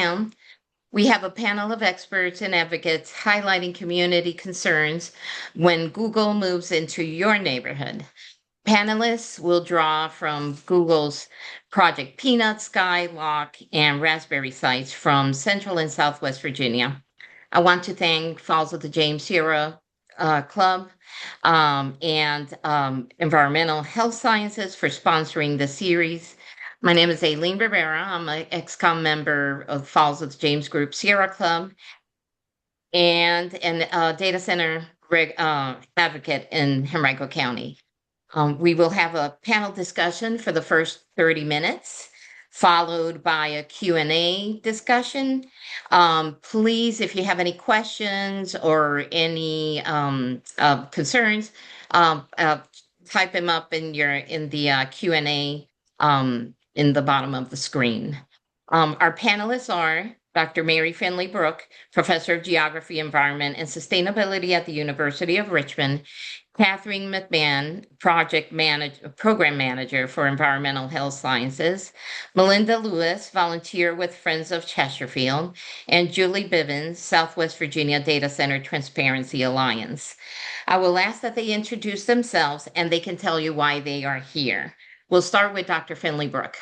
town. We have a panel of experts and advocates highlighting community concerns when Google moves into your neighborhood. Panelists will draw from Google's Project Peanut, Skylock, and Raspberry sites from Central and Southwest Virginia. I want to thank Falls of the James Sierra Club and Environmental Health Sciences for sponsoring the series. My name is Aileen Rivera. I'm an ex-com member of Falls of the James Group Sierra Club and a data center advocate in Henrico County. We will have a panel discussion for the first 30 minutes, followed by a Q&A discussion. Please, if you have any questions or any concerns, type them up in the Q&A in the bottom of the screen. Our panelists are Dr. Mary Finley-Brook, Professor of Geography, Environment, and Sustainability at the University of Richmond, Katherine McMahon, Program Manager for Environmental Health Sciences, Melinda Lewis, Volunteer with Friends of Chesterfield, and Julie Bivens, Southwest Virginia Data Center Transparency Alliance. I will ask that they introduce themselves and they can tell you why they are here. We'll start with Dr. Finley-Brook.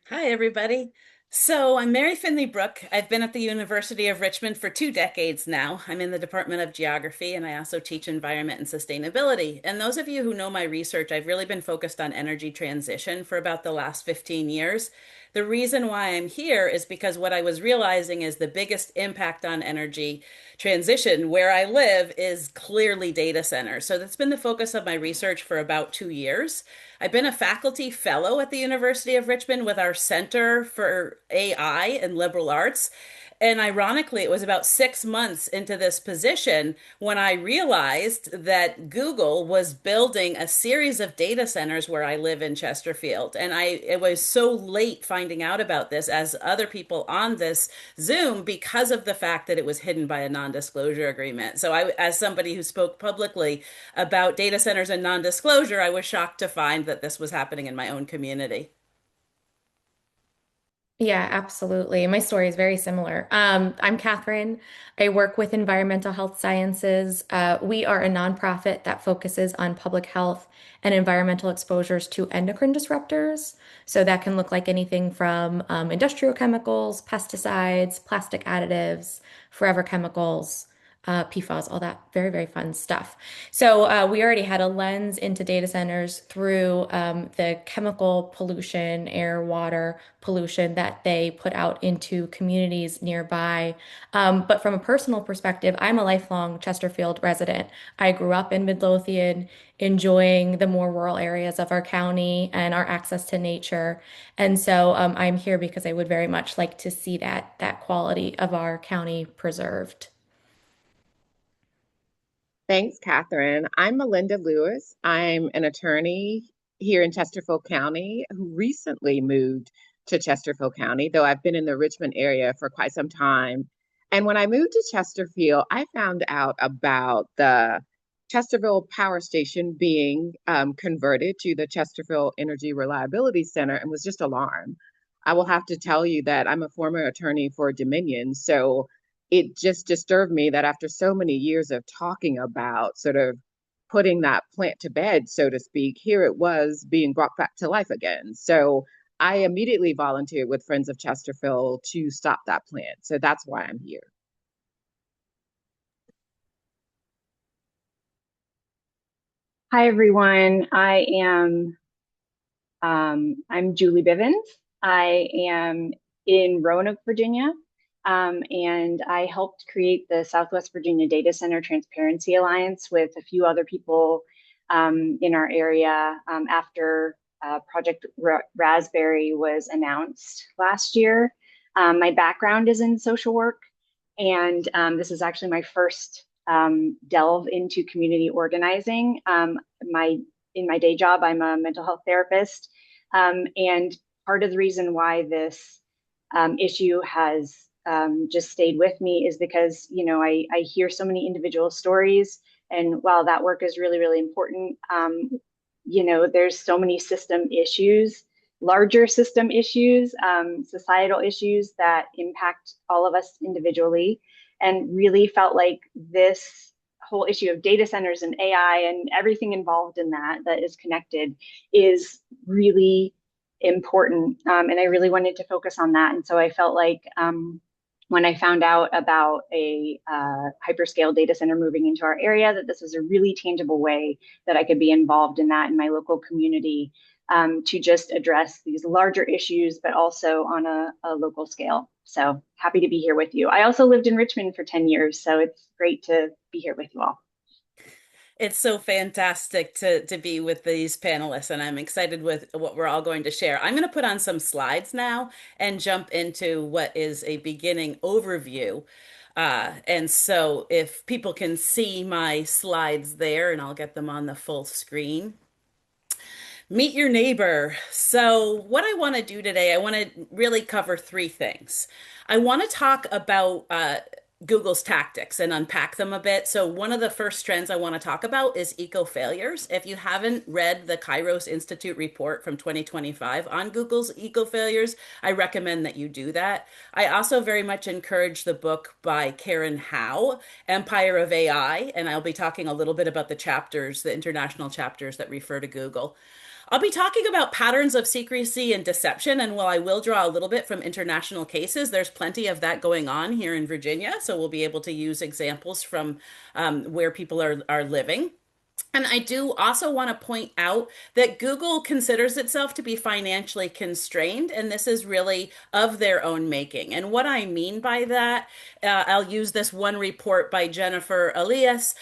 Hi, everybody. So I'm Mary Finley-Brook. I've been at the University of Richmond for 2 decades now. I'm in the Department of Geography, and I also teach environment and sustainability. And those of you who know my research, I've really been focused on energy transition for about the last 15 years. The reason why I'm here is because what I was realizing is the biggest impact on energy transition where I live is clearly data centers. So that's been the focus of my research for about 2 years. I've been a faculty fellow at the University of Richmond with our Center for AI and Liberal Arts. And ironically, it was about 6 months into this position when I realized that Google was building a series of data centers where I live in Chesterfield. And it was so late finding out about this as other people on this Zoom because of the fact that it was hidden by a non-disclosure agreement. So as somebody who spoke publicly about data centers and non-disclosure, I was shocked to find that this was happening in my own community. Yeah, absolutely. My story is very similar. I'm Katherine. I work with environmental health sciences. We are a nonprofit that focuses on public health and environmental exposures to endocrine disruptors. So that can look like anything from industrial chemicals, pesticides, plastic additives, forever chemicals, PFAS, all that very, very fun stuff. So we already had a lens into data centers through the chemical pollution, air, water pollution that they put out into communities nearby. But from a personal perspective, I'm a lifelong Chesterfield resident. I grew up in Midlothian, enjoying the more rural areas of our county and our access to nature. And so I'm here because I would very much like to see that quality of our county preserved. Thanks, Catherine. I'm Melinda Lewis. I'm an attorney here in Chesterfield County who recently moved to Chesterfield County, though I've been in the Richmond area for quite some time. And when I moved to Chesterfield, I found out about the Chesterfield Power Station being converted to the Chesterfield Energy Reliability Center and was just alarmed. I will have to tell you that I'm a former attorney for Dominion, so it just disturbed me that after so many years of talking about sort of putting that plant to bed, so to speak, here it was being brought back to life again. So I immediately volunteered with Friends of Chesterfield to stop that plant. So that's why I'm here. Hi, everyone. I'm Julie Bivens. I am in Roanoke, Virginia, and I helped create the Southwest Virginia Data Center Transparency Alliance with a few other people in our area after Project Raspberry was announced last year. My background is in social work, and this is actually my first delve into community organizing. In my day job, I'm a mental health therapist, and part of the reason why this issue has just stayed with me is because, you know, I hear so many individual stories, and while that work is really, really important, you know, there's so many system issues larger system issues, societal issues that impact all of us individually, and really felt like this whole issue of data centers and AI and everything involved in that is connected is really important. And I really wanted to focus on that. And so I felt like when I found out about a hyperscale data center moving into our area, that this was a really tangible way that I could be involved in that in my local community, to just address these larger issues, but also on a local scale. So happy to be here with you. I also lived in Richmond for 10 years, so it's great to be here with you all. It's so fantastic to be with these panelists, and I'm excited with what we're all going to share. I'm going to put on some slides now and jump into what is a beginning overview. And so if people can see my slides there, and I'll get them on the full screen. Meet your neighbor. So, what I want to do today, I want to really cover three things. I want to talk about Google's tactics and unpack them a bit. So, one of the first trends I want to talk about is eco failures. If you haven't read the Kairos Institute report from 2025 on Google's eco failures, I recommend that you do that. I also very much encourage the book by Karen Howe, Empire of AI, and I'll be talking a little bit about the chapters, the international chapters that refer to Google. I'll be talking about patterns of secrecy and deception, and while I will draw a little bit from international cases, there's plenty of that going on here in Virginia, so we'll be able to use examples from where people are living. And I do also want to point out that Google considers itself to be financially constrained, and this is really of their own making. And what I mean by that, I'll use this one report by Jennifer Elias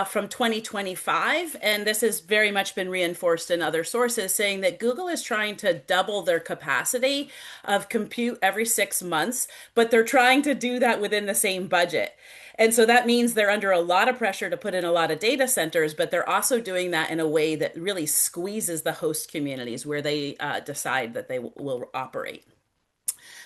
from 2025, and this has very much been reinforced in other sources, saying that Google is trying to double their capacity of compute every 6 months, but they're trying to do that within the same budget. And so that means they're under a lot of pressure to put in a lot of data centers, but they're also doing that in a way that really squeezes the host communities where they decide that they will operate.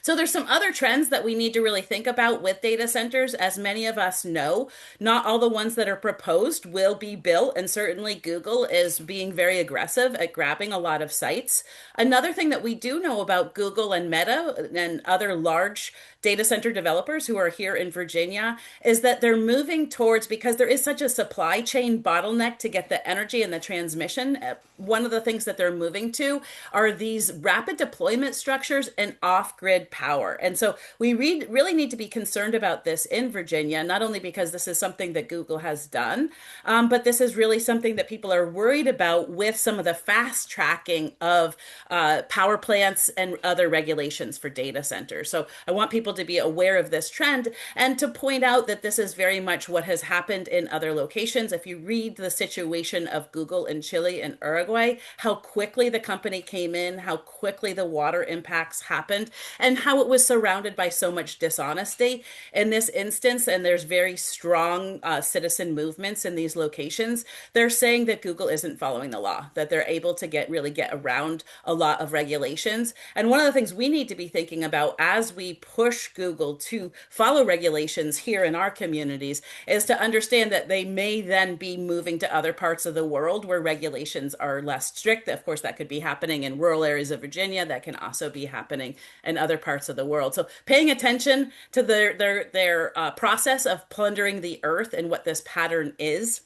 So there's some other trends that we need to really think about with data centers. As many of us know, not all the ones that are proposed will be built, and certainly Google is being very aggressive at grabbing a lot of sites. Another thing that we do know about Google and Meta and other large data center developers who are here in Virginia is that they're moving towards, because there is such a supply chain bottleneck to get the energy and the transmission, one of the things that they're moving to are these rapid deployment structures and off-grid power. And so we really need to be concerned about this in Virginia, not only because this is something that Google has done, but this is really something that people are worried about with some of the fast tracking of power plants and other regulations for data centers. So I want people to be aware of this trend and to point out that this is very much what has happened in other locations. If you read the situation of Google in Chile and Uruguay, how quickly the company came in, how quickly the water impacts happened, and how it was surrounded by so much dishonesty in this instance. And there's very strong citizen movements in these locations. They're saying that Google isn't following the law, that they're able to get around a lot of regulations. And one of the things we need to be thinking about as we push Google to follow regulations here in our communities is to understand that they may then be moving to other parts of the world where regulations are less strict. Of course, that could be happening in rural areas of Virginia. That can also be happening in other parts of the world. So paying attention to their process of plundering the earth and what this pattern is,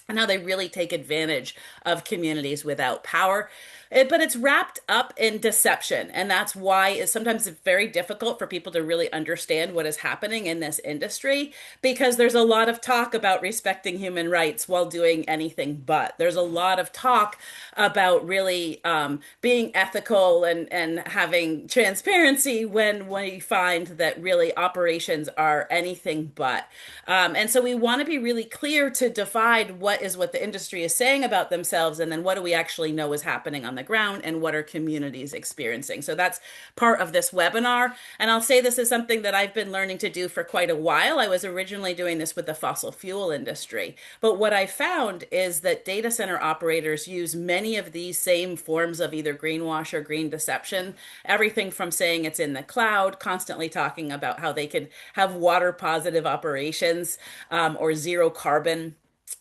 and how they really take advantage of communities without power. But it's wrapped up in deception. And that's why sometimes it's very difficult for people to really understand what is happening in this industry, because there's a lot of talk about respecting human rights while doing anything but. There's a lot of talk about really being ethical and having transparency when we find that really operations are anything but. And so we want to be really clear to divide what the industry is saying about themselves, and then what do we actually know is happening on the ground, and what are communities experiencing. So that's part of this webinar. And I'll say this is something that I've been learning to do for quite a while. I was originally doing this with the fossil fuel industry. But what I found is that data center operators use many of these same forms of either greenwash or green deception. Everything from saying it's in the cloud, constantly talking about how they could have water positive operations or zero carbon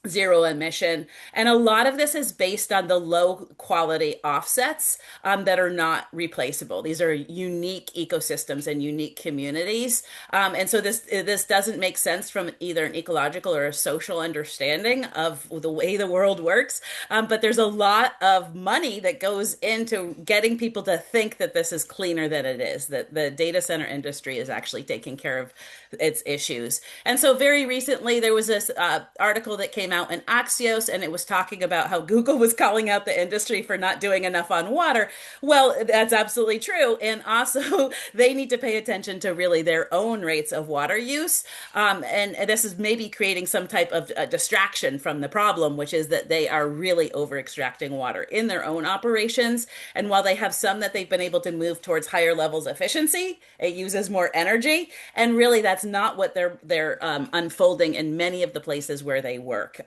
zero emission. And a lot of this is based on the low quality offsets that are not replaceable. These are unique ecosystems and unique communities. And so this doesn't make sense from either an ecological or a social understanding of the way the world works. But there's a lot of money that goes into getting people to think that this is cleaner than it is, that the data center industry is actually taking care of its issues. And so very recently, there was this article that came out in Axios, and it was talking about how Google was calling out the industry for not doing enough on water. Well, that's absolutely true. And also, they need to pay attention to really their own rates of water use. And this is maybe creating some type of distraction from the problem, which is that they are really over extracting water in their own operations. And while they have some that they've been able to move towards higher levels of efficiency, it uses more energy. And really, that's not what they're unfolding in many of the places where they work.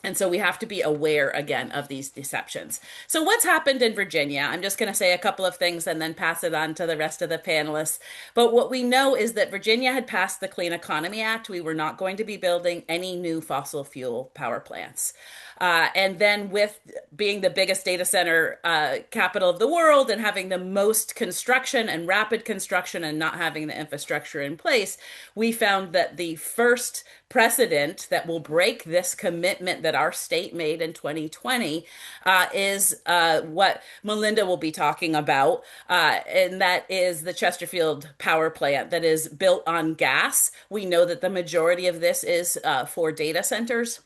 And so we have to be aware again of these deceptions. So what's happened in Virginia? I'm just going to say a couple of things and then pass it on to the rest of the panelists. But what we know is that Virginia had passed the Clean Economy Act. We were not going to be building any new fossil fuel power plants. And then with being the biggest data center capital of the world and having the most construction and rapid construction and not having the infrastructure in place, we found that the first precedent that will break this commitment that our state made in 2020 is what Melinda will be talking about, and that is the Chesterfield power plant that is built on gas. We know that the majority of this is for data centers.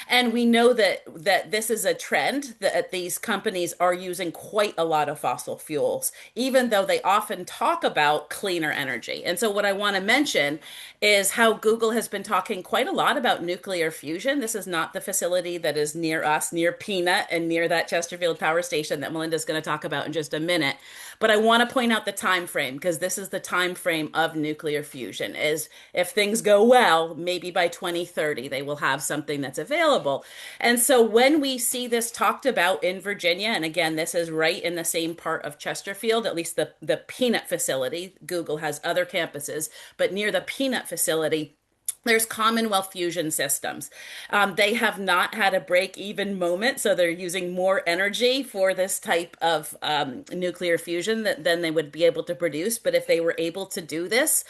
And we know that this is a trend that these companies are using quite a lot of fossil fuels, even though they often talk about cleaner energy. And so what I want to mention is how Google has been talking quite a lot about nuclear fusion. This is not the facility that is near us, near Peanut and near that Chesterfield power station that Melinda's going to talk about in just a minute. But I want to point out the time frame because this is the time frame of nuclear fusion. Is if things go well, maybe by 2030 they will have something that's available. And so when we see this talked about in Virginia, and again, this is right in the same part of Chesterfield, at least the Peanut facility. Google has other campuses, but near the Peanut facility, there's Commonwealth fusion systems. They have not had a break-even moment, so they're using more energy for this type of nuclear fusion than they would be able to produce. But if they were able to do this,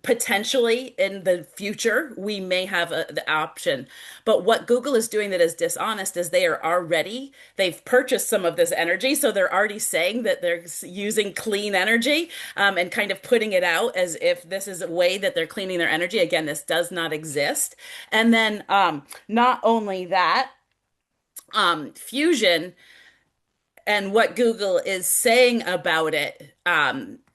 potentially in the future, we may have the option. But what Google is doing that is dishonest is they've purchased some of this energy, so they're already saying that they're using clean energy and kind of putting it out as if this is a way that they're cleaning their energy. Again, this does not exist. And then not only that, fusion and what Google is saying about it,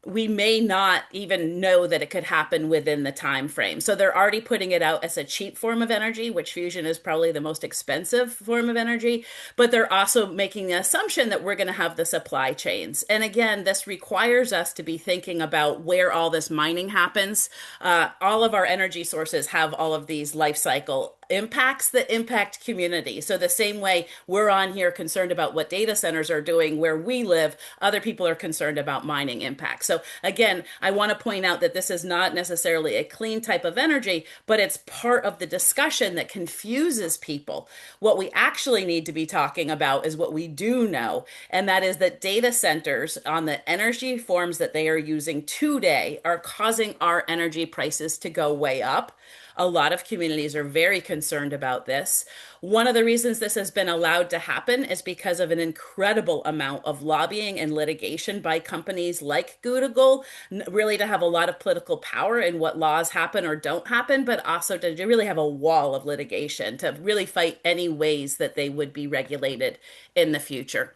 we may not even know that it could happen within the time frame. So they're already putting it out as a cheap form of energy, which fusion is probably the most expensive form of energy, but they're also making the assumption that we're going to have the supply chains. And again, this requires us to be thinking about where all this mining happens. All of our energy sources have all of these life cycle impacts that impact community. So the same way we're on here concerned about what data centers are doing where we live, other people are concerned about mining impacts. So again, I want to point out that this is not necessarily a clean type of energy, but it's part of the discussion that confuses people. What we actually need to be talking about is what we do know, and that is that data centers on the energy forms that they are using today are causing our energy prices to go way up. A lot of communities are very concerned about this. One of the reasons this has been allowed to happen is because of an incredible amount of lobbying and litigation by companies like Google, really to have a lot of political power in what laws happen or don't happen, but also to really have a wall of litigation to really fight any ways that they would be regulated in the future.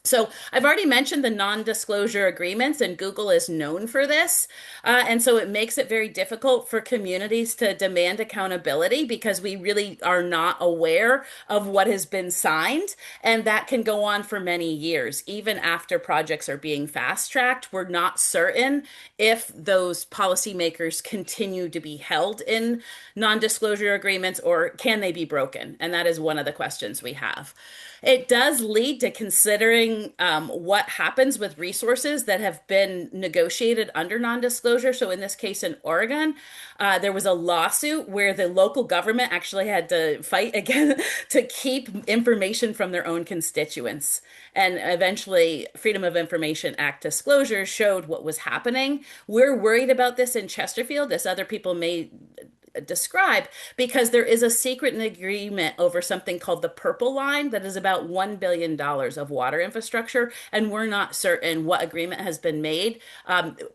So I've already mentioned the non-disclosure agreements, and Google is known for this. And so it makes it very difficult for communities to demand accountability because we really are not aware of what has been signed. And that can go on for many years. Even after projects are being fast-tracked, we're not certain if those policymakers continue to be held in non-disclosure agreements or can they be broken? And that is one of the questions we have. It does lead to considering what happens with resources that have been negotiated under non-disclosure. So in this case in Oregon, there was a lawsuit where the local government actually had to fight again to keep information from their own constituents. And eventually, Freedom of Information Act disclosures showed what was happening. We're worried about this in Chesterfield, as other people may describe, because there is a secret agreement over something called the Purple Line that is about $1 billion of water infrastructure, and we're not certain what agreement has been made.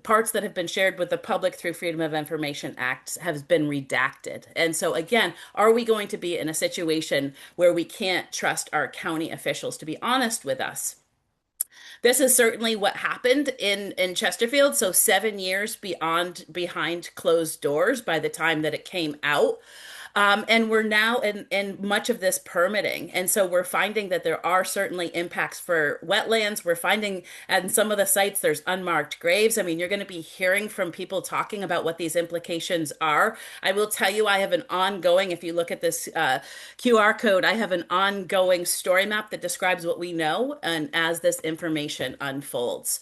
Parts that have been shared with the public through Freedom of Information Act have been redacted. And so again, are we going to be in a situation where we can't trust our county officials to be honest with us? This is certainly what happened in Chesterfield. So 7 years beyond behind closed doors by the time that it came out. And we're now in much of this permitting. And so we're finding that there are certainly impacts for wetlands. We're finding at some of the sites there's unmarked graves. I mean, you're going to be hearing from people talking about what these implications are. I will tell you, I have an ongoing, if you look at this QR code, I have an ongoing story map that describes what we know and as this information unfolds.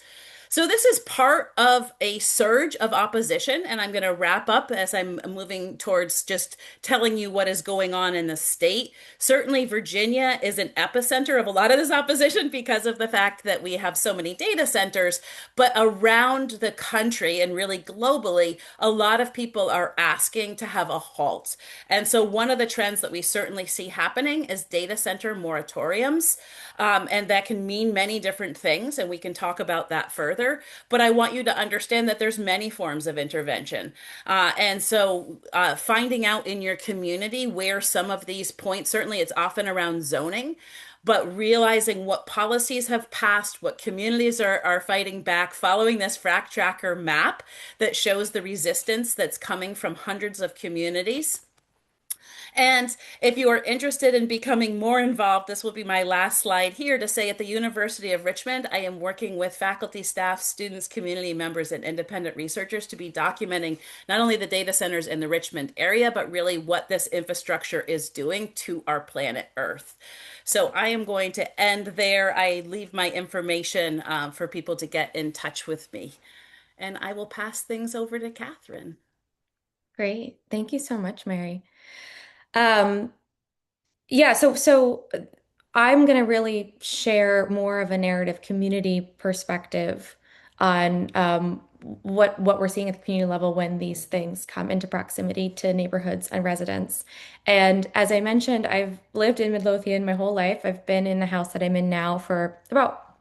So this is part of a surge of opposition, and I'm going to wrap up as I'm moving towards just telling you what is going on in the state. Certainly, Virginia is an epicenter of a lot of this opposition because of the fact that we have so many data centers, but around the country and really globally, a lot of people are asking to have a halt. And so one of the trends that we certainly see happening is data center moratoriums. And that can mean many different things, and we can talk about that further. But I want you to understand that there's many forms of intervention. And so finding out in your community where some of these points, certainly it's often around zoning, but realizing what policies have passed, what communities are fighting back, following this frac tracker map that shows the resistance that's coming from hundreds of communities. And if you are interested in becoming more involved, this will be my last slide here to say at the University of Richmond, I am working with faculty, staff, students, community members, and independent researchers to be documenting not only the data centers in the Richmond area, but really what this infrastructure is doing to our planet Earth. So I am going to end there. I leave my information for people to get in touch with me. And I will pass things over to Katherine. Great. Thank you so much, Mary. Um, yeah, so I'm going to really share more of a narrative community perspective on what we're seeing at the community level when these things come into proximity to neighborhoods and residents. And as I mentioned, I've lived in Midlothian my whole life. I've been in the house that I'm in now for about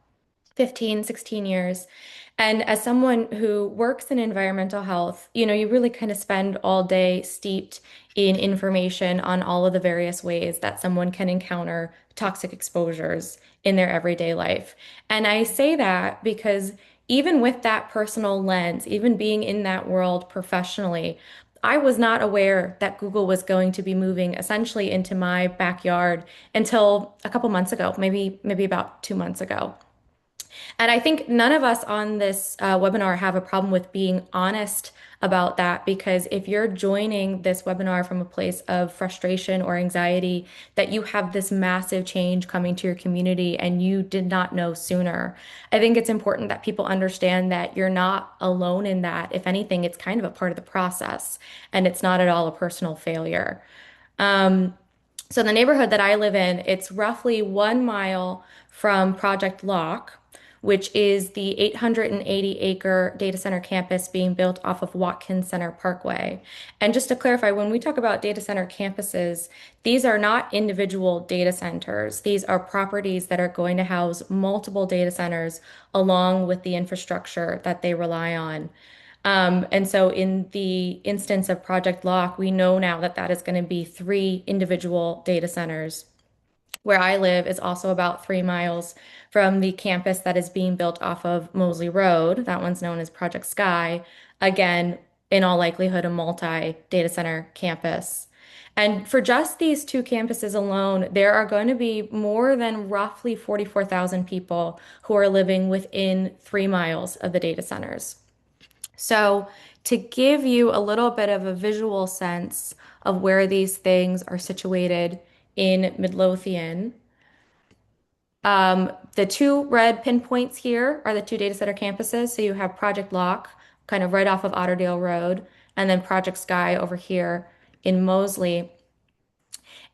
15, 16 years. And as someone who works in environmental health, you really kind of spend all day steeped in information on all of the various ways that someone can encounter toxic exposures in their everyday life. And I say that because even with that personal lens, even being in that world professionally, I was not aware that Google was going to be moving essentially into my backyard until a couple months ago, maybe about 2 months ago. And I think none of us on this webinar have a problem with being honest about that, because if you're joining this webinar from a place of frustration or anxiety that you have this massive change coming to your community and you did not know sooner, I think it's important that people understand that you're not alone in that. If anything, it's kind of a part of the process and it's not at all a personal failure. So the neighborhood that I live in, it's roughly 1 mile from Project Lock, which is the 880-acre data center campus being built off of Watkins Center Parkway. And just to clarify, when we talk about data center campuses, these are not individual data centers. These are properties that are going to house multiple data centers along with the infrastructure that they rely on. And so in the instance of Project Lock, we know now that that is going to be 3 individual data centers. Where I live is also about 3 miles from the campus that is being built off of Mosley Road. That one's known as Project Sky. Again, in all likelihood, a multi-data center campus. And for just these two campuses alone, there are going to be more than roughly 44,000 people who are living within 3 miles of the data centers. So, to give you a little bit of a visual sense of where these things are situated in Midlothian, The two red pinpoints here are the two data center campuses. So you have Project Lock, kind of right off of Otterdale Road, and then Project Sky over here in Moseley.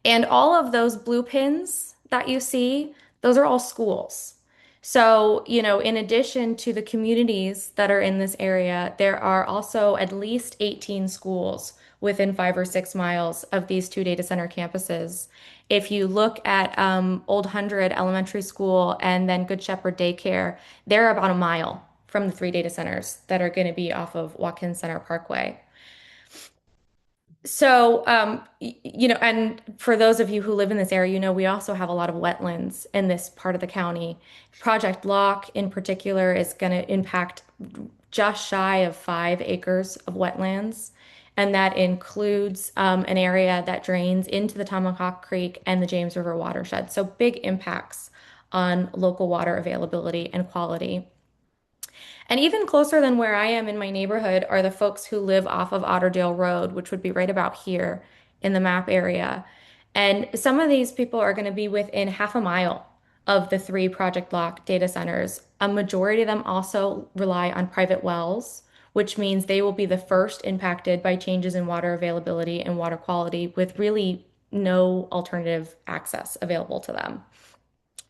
And all of those blue pins that you see, those are all schools. So, in addition to the communities that are in this area, there are also at least 18 schools within 5 or 6 miles of these two data center campuses. If you look at Old Hundred Elementary School and then Good Shepherd Daycare, they're about a mile from the three data centers that are going to be off of Watkins Center Parkway. So, and for those of you who live in this area, we also have a lot of wetlands in this part of the county. Project Lock, in particular, is going to impact just shy of 5 acres of wetlands. And that includes an area that drains into the Tomahawk Creek and the James River watershed. So, big impacts on local water availability and quality. And even closer than where I am in my neighborhood are the folks who live off of Otterdale Road, which would be right about here in the map area. And some of these people are going to be within half a mile of the three Project Lock data centers. A majority of them also rely on private wells, which means they will be the first impacted by changes in water availability and water quality with really no alternative access available to them.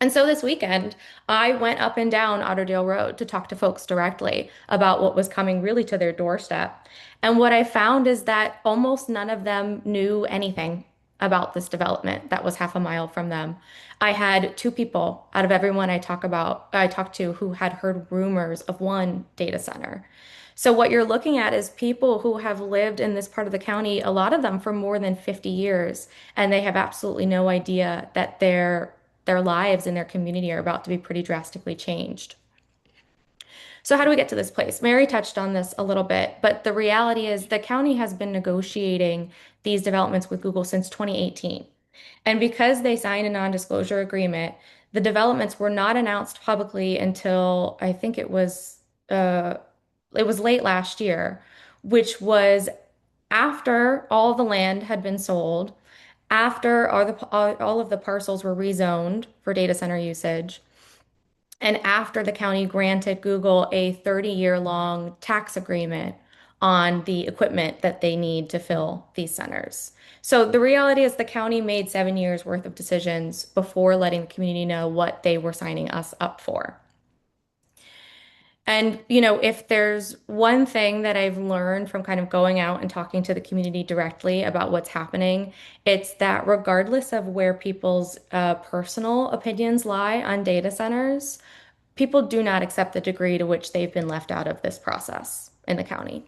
And so this weekend, I went up and down Otterdale Road to talk to folks directly about what was coming really to their doorstep. And what I found is that almost none of them knew anything about this development that was half a mile from them. I had two people out of everyone I talked to who had heard rumors of one data center. So what you're looking at is people who have lived in this part of the county, a lot of them for more than 50 years, and they have absolutely no idea that their lives and their community are about to be pretty drastically changed. So how do we get to this place? Mary touched on this a little bit, but the reality is the county has been negotiating these developments with Google since 2018. And because they signed a non-disclosure agreement, the developments were not announced publicly until I think it was late last year, which was after all the land had been sold, after all of the parcels were rezoned for data center usage, and after the county granted Google a 30-year-long tax agreement on the equipment that they need to fill these centers. So the reality is the county made 7 years worth of decisions before letting the community know what they were signing us up for. And, if there's one thing that I've learned from kind of going out and talking to the community directly about what's happening, it's that regardless of where people's personal opinions lie on data centers, people do not accept the degree to which they've been left out of this process in the county.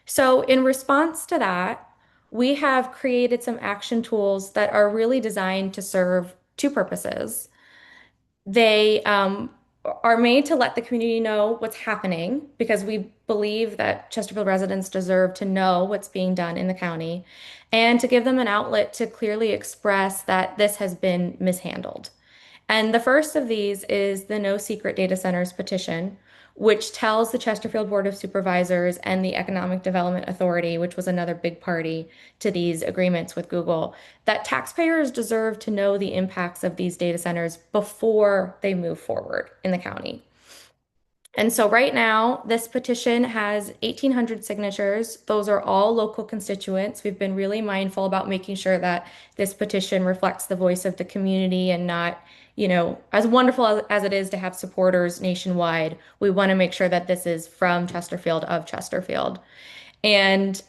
So, in response to that, we have created some action tools that are really designed to serve two purposes. They are made to let the community know what's happening because we believe that Chesterfield residents deserve to know what's being done in the county and to give them an outlet to clearly express that this has been mishandled. And the first of these is the No Secret Data Centers petition, which tells the Chesterfield Board of Supervisors and the Economic Development Authority, which was another big party to these agreements with Google, that taxpayers deserve to know the impacts of these data centers before they move forward in the county. And so right now, this petition has 1,800 signatures. Those are all local constituents. We've been really mindful about making sure that this petition reflects the voice of the community and not, as wonderful as it is to have supporters nationwide, we want to make sure that this is from Chesterfield of Chesterfield. And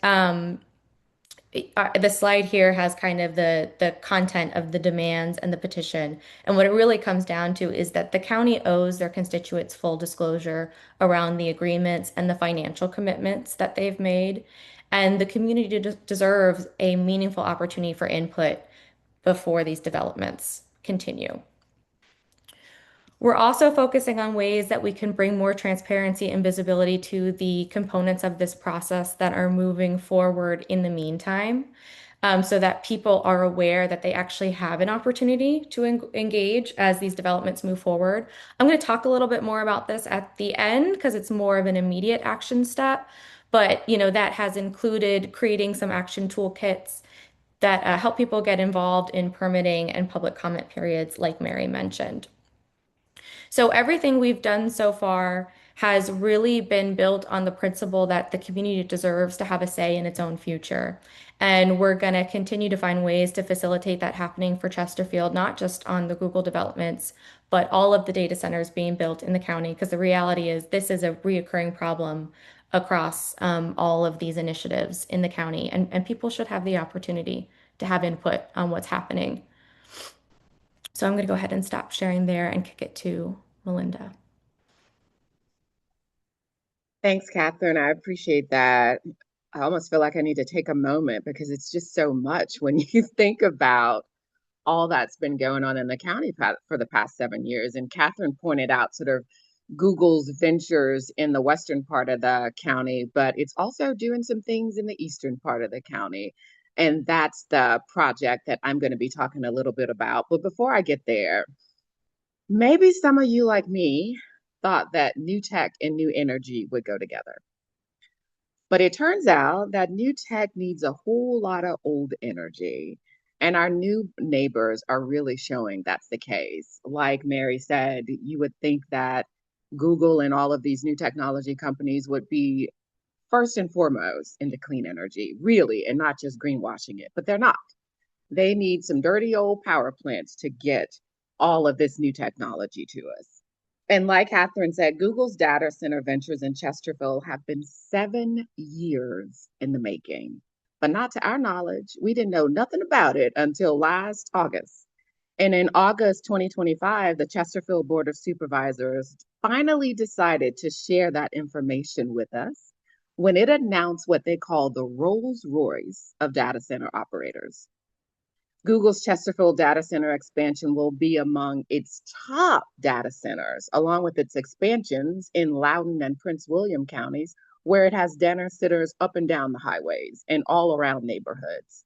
the slide here has kind of the content of the demands and the petition. And what it really comes down to is that the county owes their constituents full disclosure around the agreements and the financial commitments that they've made. And the community deserves a meaningful opportunity for input before these developments continue. We're also focusing on ways that we can bring more transparency and visibility to the components of this process that are moving forward in the meantime, so that people are aware that they actually have an opportunity to engage as these developments move forward. I'm going to talk a little bit more about this at the end because it's more of an immediate action step, but that has included creating some action toolkits that help people get involved in permitting and public comment periods, like Mary mentioned. So everything we've done so far has really been built on the principle that the community deserves to have a say in its own future. And we're going to continue to find ways to facilitate that happening for Chesterfield, not just on the Google developments, but all of the data centers being built in the county. Because the reality is, this is a reoccurring problem across all of these initiatives in the county, and people should have the opportunity to have input on what's happening. So I'm going to go ahead and stop sharing there and kick it to Melinda. Thanks, Catherine. I appreciate that. I almost feel like I need to take a moment because it's just so much when you think about all that's been going on in the county for the past 7 years. And Catherine pointed out sort of Google's ventures in the western part of the county, but it's also doing some things in the eastern part of the county. And that's the project that I'm going to be talking a little bit about. But before I get there, maybe some of you, like me, thought that new tech and new energy would go together. But it turns out that new tech needs a whole lot of old energy. And our new neighbors are really showing that's the case. Like Mary said, you would think that Google and all of these new technology companies would be first and foremost into clean energy, really, and not just greenwashing it, but they're not. They need some dirty old power plants to get all of this new technology to us. And like Catherine said, Google's data center ventures in Chesterfield have been 7 years in the making. But not to our knowledge. We didn't know nothing about it until last August. And in August 2025, the Chesterfield Board of Supervisors finally decided to share that information with us when it announced what they call the Rolls Royce of data center operators. Google's Chesterfield data center expansion will be among its top data centers, along with its expansions in Loudoun and Prince William counties, where it has data centers up and down the highways and all around neighborhoods.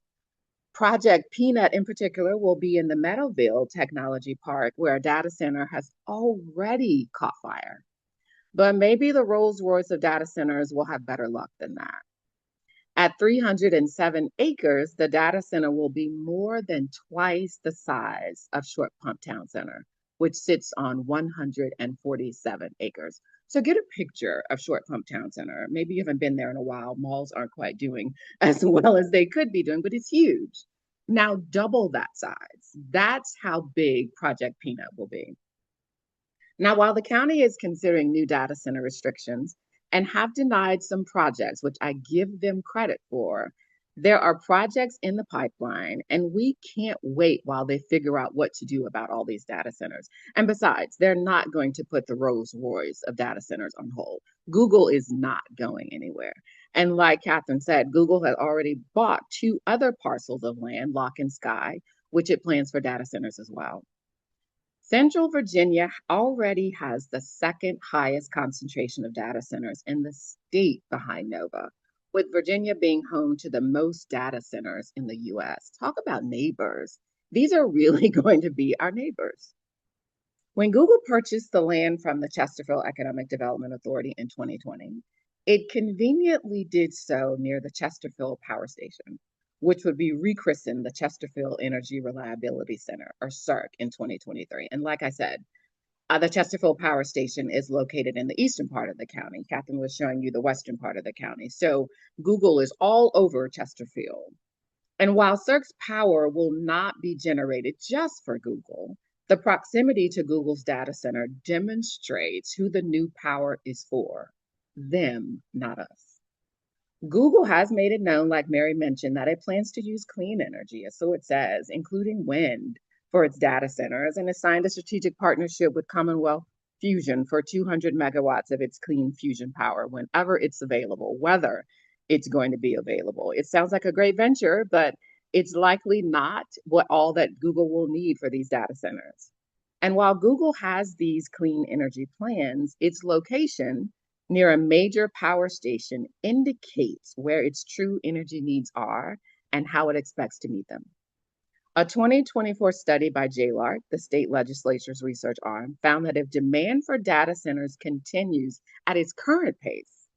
Project Peanut, in particular, will be in the Meadowville Technology Park, where a data center has already caught fire. But maybe the Rolls Royce of data centers will have better luck than that. At 307 acres, the data center will be more than twice the size of Short Pump Town Center, which sits on 147 acres. So get a picture of Short Pump Town Center. Maybe you haven't been there in a while. Malls aren't quite doing as well as they could be doing, but it's huge. Now double that size. That's how big Project Peanut will be. Now, while the county is considering new data center restrictions and have denied some projects, which I give them credit for, there are projects in the pipeline, and we can't wait while they figure out what to do about all these data centers. And besides, they're not going to put the Rolls Royce of data centers on hold. Google is not going anywhere. And like Catherine said, Google had already bought 2 other parcels of land, Lock and Sky, which it plans for data centers as well. Central Virginia already has the second highest concentration of data centers in the state behind Nova, with Virginia being home to the most data centers in the US. Talk about neighbors. These are really going to be our neighbors. When Google purchased the land from the Chesterfield Economic Development Authority in 2020, it conveniently did so near the Chesterfield Power Station, which would be rechristened the Chesterfield Energy Reliability Center, or CERC, in 2023. And like I said, the Chesterfield Power Station is located in the eastern part of the county. Catherine was showing you the western part of the county. So Google is all over Chesterfield. And while CERC's power will not be generated just for Google, the proximity to Google's data center demonstrates who the new power is for. Them, not us. Google has made it known, like Mary mentioned, that it plans to use clean energy, so it says, including wind, for its data centers, and has signed a strategic partnership with Commonwealth Fusion for 200 megawatts of its clean fusion power whenever it's available, whether it's going to be available. It sounds like a great venture, but it's likely not what all that Google will need for these data centers. And while Google has these clean energy plans, its location near a major power station indicates where its true energy needs are and how it expects to meet them. A 2024 study by JLARC, the state legislature's research arm, found that if demand for data centers continues at its current pace,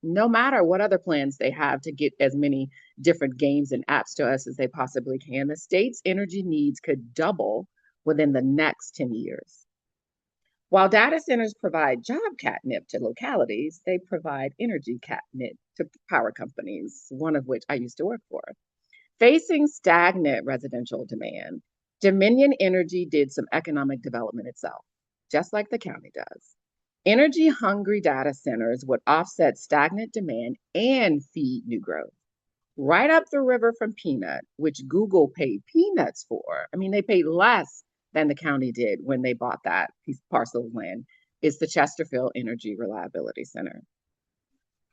no matter what other plans they have to get as many different games and apps to us as they possibly can, the state's energy needs could double within the next 10 years. While data centers provide job catnip to localities, they provide energy catnip to power companies, one of which I used to work for. Facing stagnant residential demand, Dominion Energy did some economic development itself, just like the county does. Energy hungry data centers would offset stagnant demand and feed new growth. Right up the river from Peanut, which Google paid peanuts for. I mean, they paid less than the county did when they bought that parcel of land, is the Chesterfield Energy Reliability Center.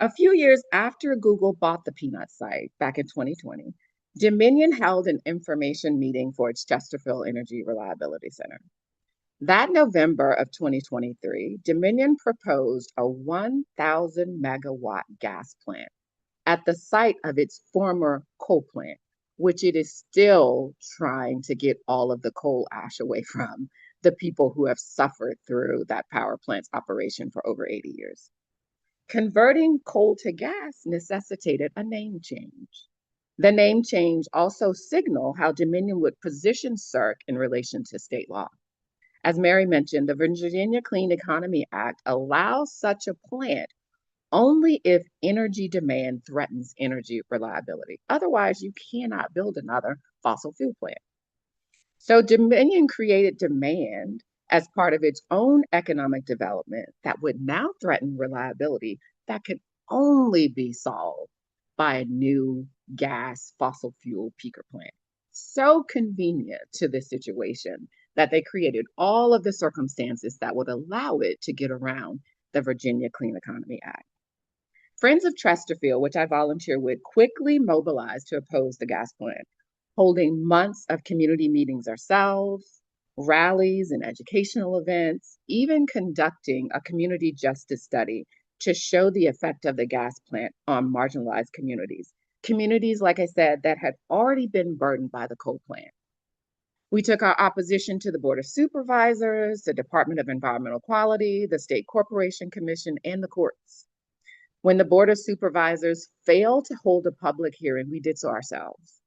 A few years after Google bought the Peanut site back in 2020, Dominion held an information meeting for its Chesterfield Energy Reliability Center. That November of 2023, Dominion proposed a 1,000 megawatt gas plant at the site of its former coal plant, which it is still trying to get all of the coal ash away from the people who have suffered through that power plant's operation for over 80 years. Converting coal to gas necessitated a name change. The name change also signaled how Dominion would position CERC in relation to state law. As Mary mentioned, the Virginia Clean Economy Act allows such a plant only if energy demand threatens energy reliability. Otherwise, you cannot build another fossil fuel plant. So Dominion created demand as part of its own economic development that would now threaten reliability that could only be solved by a new gas fossil fuel peaker plant. So convenient to this situation that they created all of the circumstances that would allow it to get around the Virginia Clean Economy Act. Friends of Chesterfield, which I volunteer with, quickly mobilized to oppose the gas plant, holding months of community meetings ourselves, rallies and educational events, even conducting a community justice study to show the effect of the gas plant on marginalized communities. Communities, like I said, that had already been burdened by the coal plant. We took our opposition to the Board of Supervisors, the Department of Environmental Quality, the State Corporation Commission, and the courts. When the Board of Supervisors failed to hold a public hearing, we did so ourselves.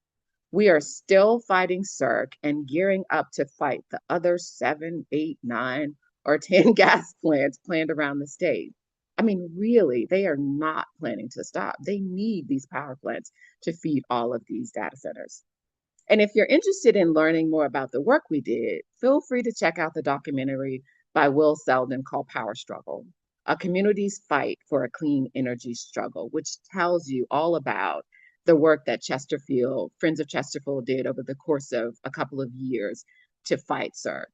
We are still fighting CERC and gearing up to fight the other 7, 8, 9, or 10 gas plants planned around the state. I mean, really, they are not planning to stop. They need these power plants to feed all of these data centers. And if you're interested in learning more about the work we did, feel free to check out the documentary by Will Selden called Power Struggle, A Community's Fight for a Clean Energy Struggle, which tells you all about the work that Chesterfield, Friends of Chesterfield did over the course of a couple of years to fight CERC.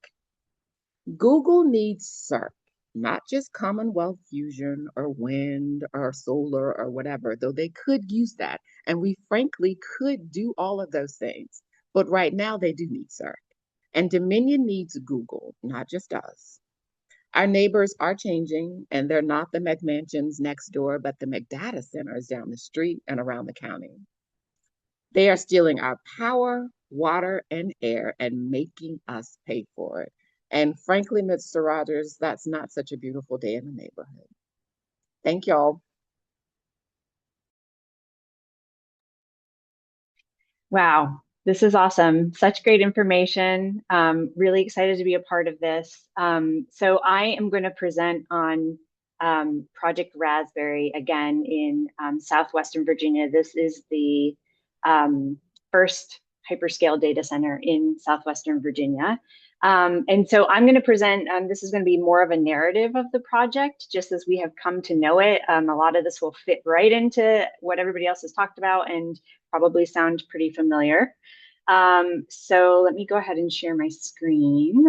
Google needs CERC, not just Commonwealth fusion or wind or solar or whatever, though they could use that. And we frankly could do all of those things. But right now they do need CERC. And Dominion needs Google, not just us. Our neighbors are changing, and they're not the McMansions next door, but the McData centers down the street and around the county. They are stealing our power, water, and air and making us pay for it. And frankly, Mr. Rogers, that's not such a beautiful day in the neighborhood. Thank y'all. Wow, this is awesome. Such great information. Really excited to be a part of this. So I am going to present on Project Raspberry again in Southwestern Virginia. This is the first hyperscale data center in Southwestern Virginia. And so I'm going to present, this is going to be more of a narrative of the project, just as we have come to know it. A lot of this will fit right into what everybody else has talked about and probably sound pretty familiar. So let me go ahead and share my screen.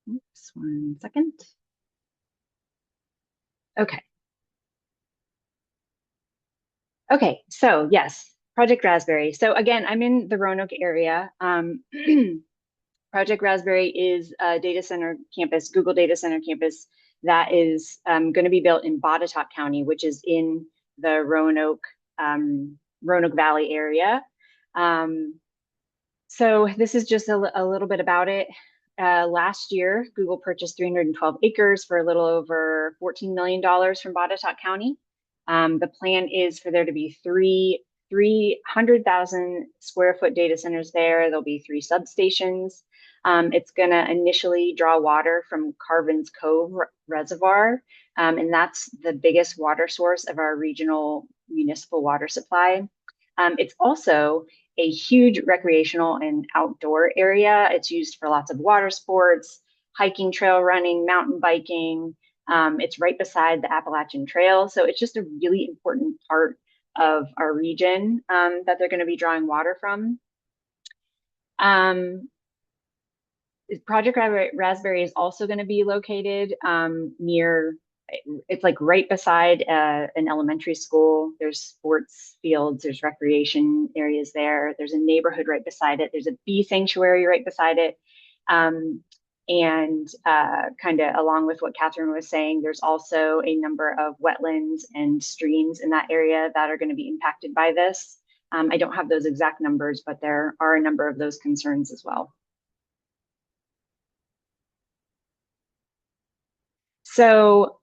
Oops, 1 second. Okay. Okay, so yes, Project Raspberry. So again, I'm in the Roanoke area. Project Raspberry is a data center campus, Google data center campus that is going to be built in Botetourt County, which is in the Roanoke Valley area. So this is just a little bit about it. last year, Google purchased 312 acres for a little over $14 million from Botetourt County. The plan is for there to be 300,000 square foot data centers there. There'll be 3 substations. It's going to initially draw water from Carvin's Cove Reservoir, and that's the biggest water source of our regional municipal water supply. It's also a huge recreational and outdoor area. It's used for lots of water sports, hiking, trail running, mountain biking. It's right beside the Appalachian Trail. So it's just a really important part of our region that they're going to be drawing water from. Project Raspberry is also going to be located near, it's like right beside an elementary school. There's sports fields, there's recreation areas there. There's a neighborhood right beside it. There's a bee sanctuary right beside it. And kind of along with what Katherine was saying, there's also a number of wetlands and streams in that area that are going to be impacted by this. I don't have those exact numbers, but there are a number of those concerns as well. So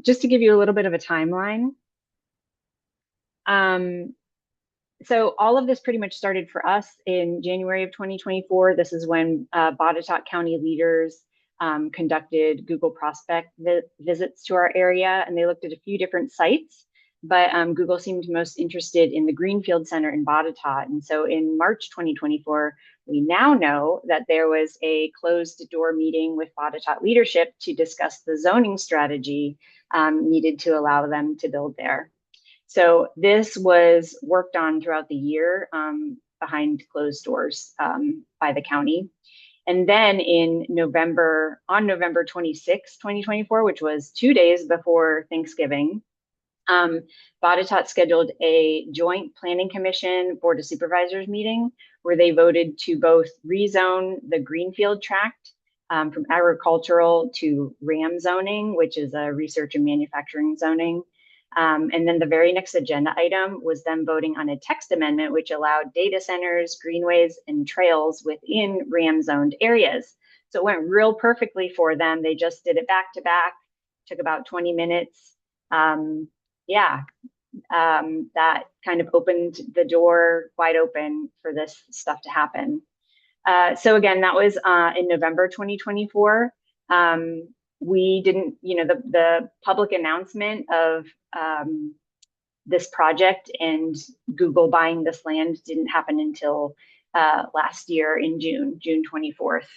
just to give you a little bit of a timeline. So all of this pretty much started for us in January of 2024. This is when Botetourt County leaders conducted Google Prospect visits to our area, and they looked at a few different sites, but Google seemed most interested in the Greenfield Center in Botetourt. And so in March 2024, we now know that there was a closed door meeting with Botetourt leadership to discuss the zoning strategy needed to allow them to build there. So this was worked on throughout the year behind closed doors by the county. And then on November 26, 2024, which was 2 days before Thanksgiving, Botetourt scheduled a joint planning commission board of supervisors meeting where they voted to both rezone the Greenfield tract from agricultural to RAM zoning, which is a research and manufacturing zoning. And then the very next agenda item was them voting on a text amendment, which allowed data centers, greenways, and trails within RAM zoned areas. So it went real perfectly for them. They just did it back to back, took about 20 minutes. That kind of opened the door wide open for this stuff to happen. So again, that was in November 2024. We didn't, the public announcement of this project and Google buying this land didn't happen until last year in June 24th.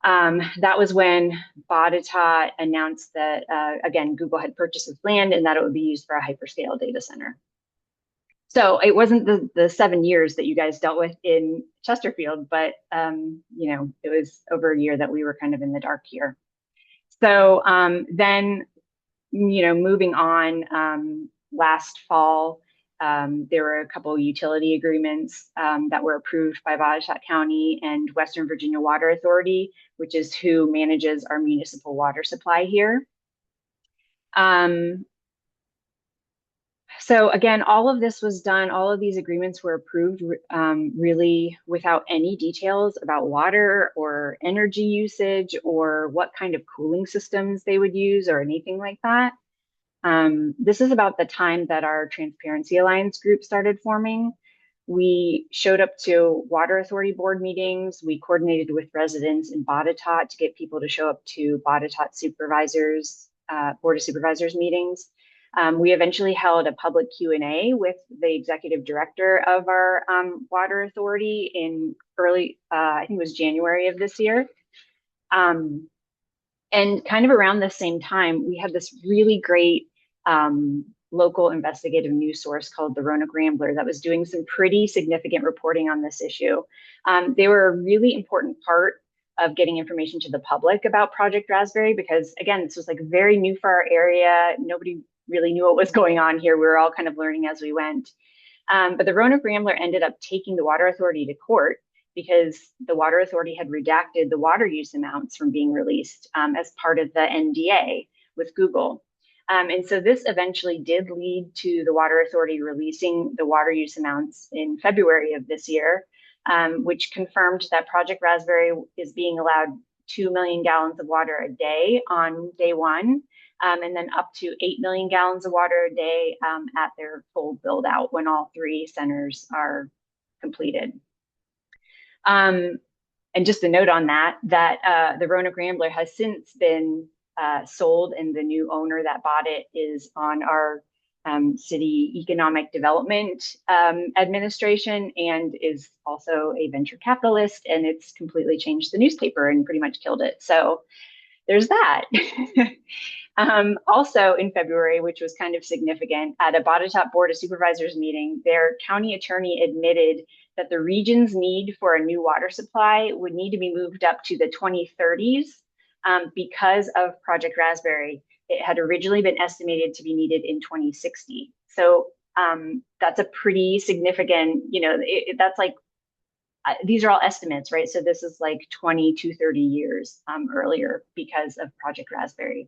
That was when Botetourt announced that, again, Google had purchased this land and that it would be used for a hyperscale data center. So it wasn't the 7 years that you guys dealt with in Chesterfield, but, it was over a year that we were kind of in the dark here. So then, moving on, last fall, there were a couple of utility agreements that were approved by Botetourt County and Western Virginia Water Authority, which is who manages our municipal water supply here. So again, all of this was done, all of these agreements were approved really without any details about water or energy usage or what kind of cooling systems they would use or anything like that. This is about the time that our Transparency Alliance group started forming. We showed up to Water Authority board meetings. We coordinated with residents in Botetourt to get people to show up to Botetourt supervisors, board of supervisors meetings. We eventually held a public Q&A with the executive director of our water authority in early, I think it was January of this year. And kind of around the same time, we had this really great local investigative news source called the Roanoke Rambler that was doing some pretty significant reporting on this issue. They were a really important part of getting information to the public about Project Raspberry because, again, this was like very new for our area. Nobody really knew what was going on here. We were all kind of learning as we went. But the Roanoke Rambler ended up taking the Water Authority to court because the Water Authority had redacted the water use amounts from being released as part of the NDA with Google. And so this eventually did lead to the Water Authority releasing the water use amounts in February of this year. which confirmed that Project Raspberry is being allowed 2 million gallons of water a day on day one, and then up to 8 million gallons of water a day at their full build out when all three centers are completed. And just a note on that the Roanoke Rambler has since been sold, and the new owner that bought it is on our city economic development administration, and is also a venture capitalist, and it's completely changed the newspaper and pretty much killed it. So there's that. Also in February, which was kind of significant, at a Botetourt Board of Supervisors meeting, their county attorney admitted that the region's need for a new water supply would need to be moved up to the 2030s because of Project Raspberry. It had originally been estimated to be needed in 2060. So that's a pretty significant, that's like, these are all estimates, right? So this is like 20 to 30 years earlier because of Project Raspberry.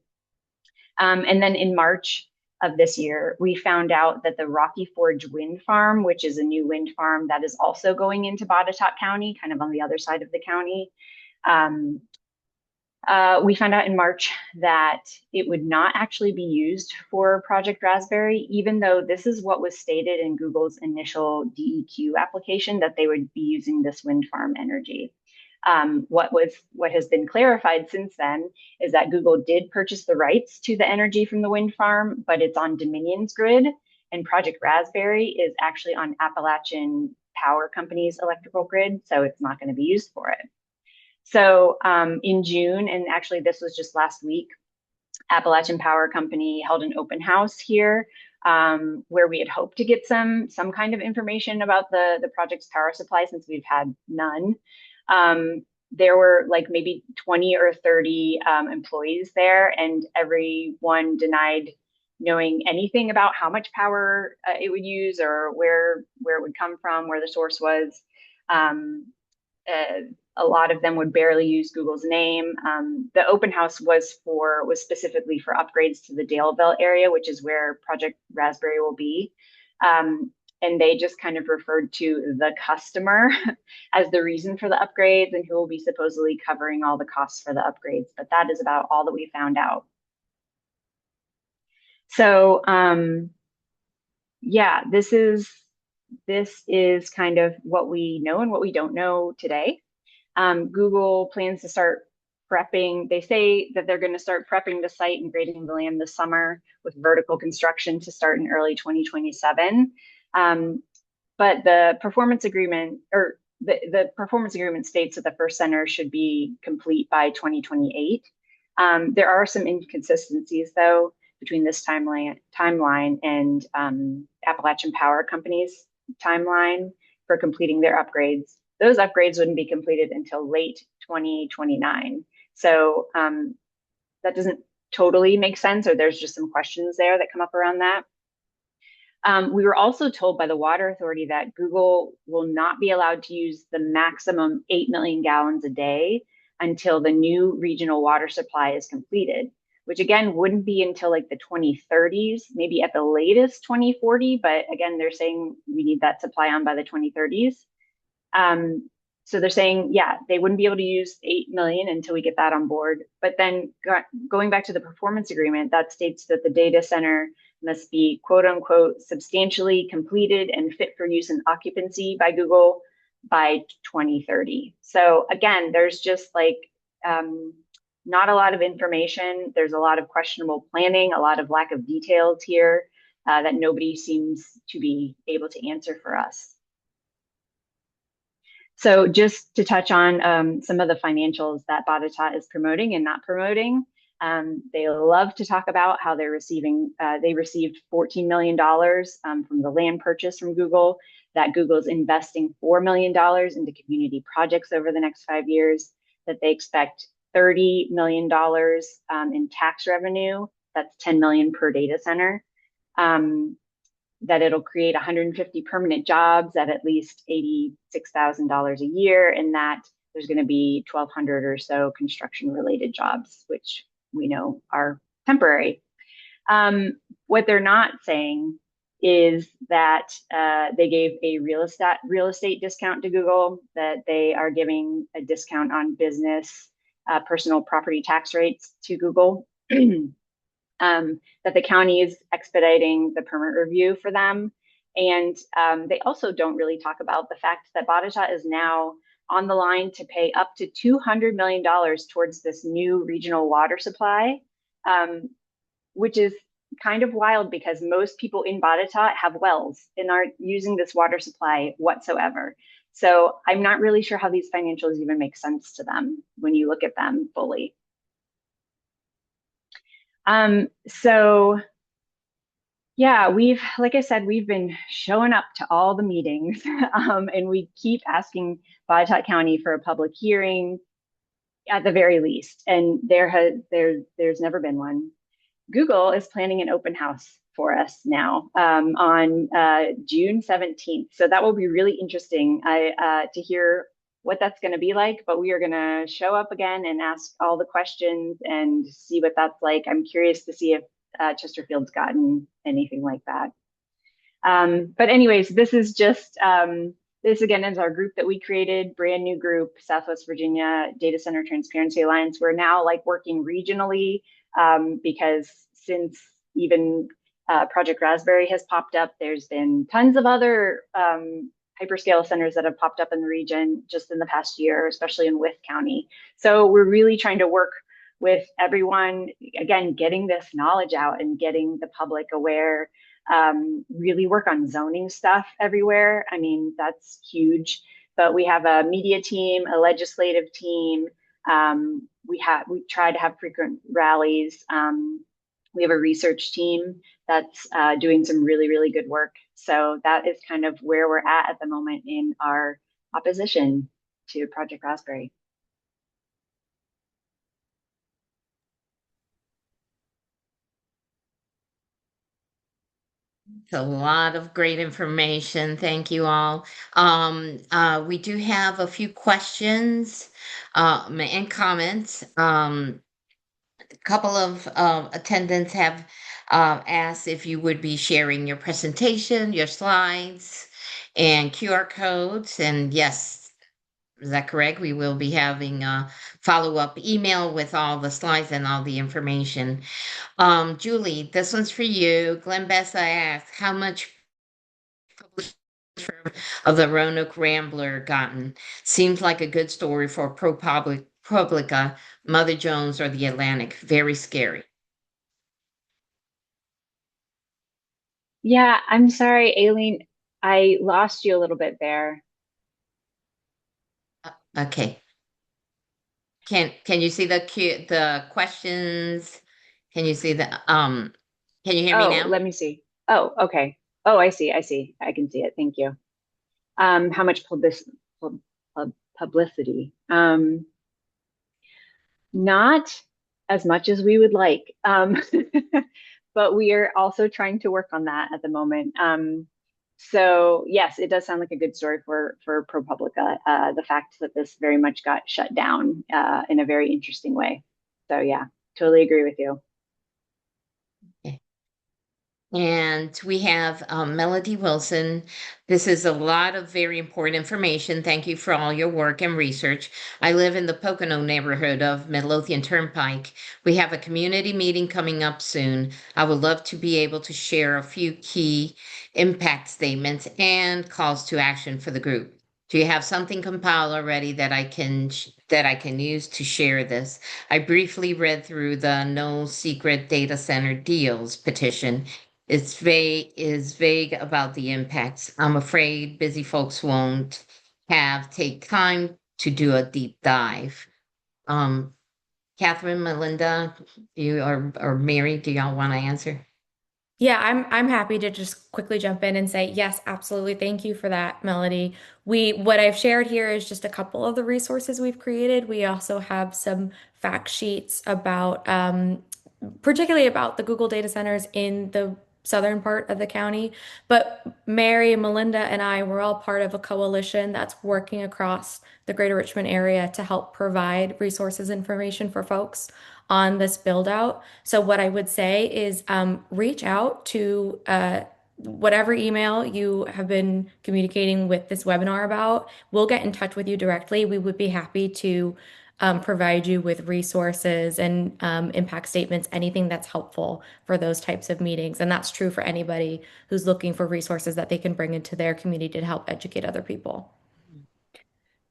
And then in March of this year, we found out that the Rocky Forge Wind Farm, which is a new wind farm that is also going into Botetourt County, kind of on the other side of the county, we found out in March that it would not actually be used for Project Raspberry, even though this is what was stated in Google's initial DEQ application, that they would be using this wind farm energy. What has been clarified since then is that Google did purchase the rights to the energy from the wind farm, but it's on Dominion's grid, and Project Raspberry is actually on Appalachian Power Company's electrical grid, so it's not going to be used for it. So in June, and actually this was just last week, Appalachian Power Company held an open house here where we had hoped to get some kind of information about the project's power supply, since we've had none. There were like maybe 20 or 30 employees there, and everyone denied knowing anything about how much power it would use, or where it would come from, where the source was. A lot of them would barely use Google's name. The open house was specifically for upgrades to the Daleville area, which is where Project Raspberry will be. And they just kind of referred to the customer as the reason for the upgrades, and who will be supposedly covering all the costs for the upgrades. But that is about all that we found out. So yeah, this is kind of what we know and what we don't know today. Google plans to start prepping. They say that they're going to start prepping the site and grading the land this summer, with vertical construction to start in early 2027. But the performance agreement, or the performance agreement, states that the first center should be complete by 2028. There are some inconsistencies, though, between this timeline and Appalachian Power Company's timeline for completing their upgrades. Those upgrades wouldn't be completed until late 2029. So that doesn't totally make sense, or there's just some questions there that come up around that. We were also told by the Water Authority that Google will not be allowed to use the maximum 8 million gallons a day until the new regional water supply is completed, which again wouldn't be until like the 2030s, maybe at the latest 2040. But again, they're saying we need that supply on by the 2030s. So they're saying, yeah, they wouldn't be able to use 8 million until we get that on board. But then going back to the performance agreement, that states that the data center must be, quote unquote, substantially completed and fit for use and occupancy by Google by 2030. So again, there's just like not a lot of information. There's a lot of questionable planning, a lot of lack of details here that nobody seems to be able to answer for us. So just to touch on some of the financials that Botetourt is promoting and not promoting. They love to talk about how they received $14 million from the land purchase from Google, that Google's investing $4 million into community projects over the next 5 years, that they expect $30 million in tax revenue, that's 10 million per data center, that it'll create 150 permanent jobs at least $86,000 a year, and that there's going to be 1,200 or so construction-related jobs, which we know are temporary. What they're not saying is that they gave a real estate discount to Google, that they are giving a discount on business personal property tax rates to Google, that the county is expediting the permit review for them. And they also don't really talk about the fact that Botetourt is now on the line to pay up to $200 million towards this new regional water supply, which is kind of wild because most people in Botetourt have wells and aren't using this water supply whatsoever. So I'm not really sure how these financials even make sense to them when you look at them fully. So yeah, like I said, we've been showing up to all the meetings, and we keep asking Botetourt County for a public hearing at the very least, and there's never been one. Google is planning an open house for us now on June 17th. So that will be really interesting to hear what that's going to be like. But we are going to show up again and ask all the questions and see what that's like. I'm curious to see if Chesterfield's gotten anything like that. But anyways, this is just, this again is our group that we created, brand new group, Southwest Virginia Data Center Transparency Alliance. We're now like working regionally because since even Project Raspberry has popped up, there's been tons of other hyperscale centers that have popped up in the region just in the past year, especially in Wythe County. So we're really trying to work with everyone, again, getting this knowledge out and getting the public aware, really work on zoning stuff everywhere. I mean, that's huge. But we have a media team, a legislative team. We try to have frequent rallies. We have a research team that's doing some really, really good work. So that is kind of where we're at the moment in our opposition to Project Raspberry. It's a lot of great information. Thank you all. We do have a few questions and comments. A couple of attendants have asked if you would be sharing your presentation, your slides, and QR codes. And yes, is that correct? We will be having a follow-up email with all the slides and all the information. Julie, this one's for you. Glenn Bessa asked, how much of the Roanoke Rambler gotten? Seems like a good story for ProPublica, Mother Jones, or the Atlantic. Very scary. Yeah, I'm sorry, Aileen. I lost you a little bit there. Okay. Can you see the questions? Can you see can you hear me Oh, now? let me see. Oh, okay. Oh, I see. I see. I can see it. Thank you. How much publicity? Not as much as we would like, but we are also trying to work on that at the moment. So yes, it does sound like a good story for ProPublica. The fact that this very much got shut down in a very interesting way. So yeah, totally agree with you. Okay. And we have Melody Wilson. This is a lot of very important information. Thank you for all your work and research. I live in the Pocono neighborhood of Midlothian Turnpike. We have a community meeting coming up soon. I would love to be able to share a few key impact statements and calls to action for the group. Do you have something compiled already that I can use to share this? I briefly read through the No Secret Data Center Deals petition. Is vague about the impacts. I'm afraid busy folks won't take time to do a deep dive. Um, Katherine, Melinda, you or Mary, do y'all want to answer? Yeah, I'm happy to just quickly jump in and say yes, absolutely. Thank you for that, Melody. What I've shared here is just a couple of the resources we've created. We also have some fact sheets about particularly about the Google data centers in the southern part of the county. But Mary, Melinda, and I were all part of a coalition that's working across the greater Richmond area to help provide resources information for folks on this build out. So what I would say is reach out to whatever email you have been communicating with this webinar about, we'll get in touch with you directly. We would be happy to provide you with resources and impact statements, anything that's helpful for those types of meetings. And that's true for anybody who's looking for resources that they can bring into their community to help educate other people.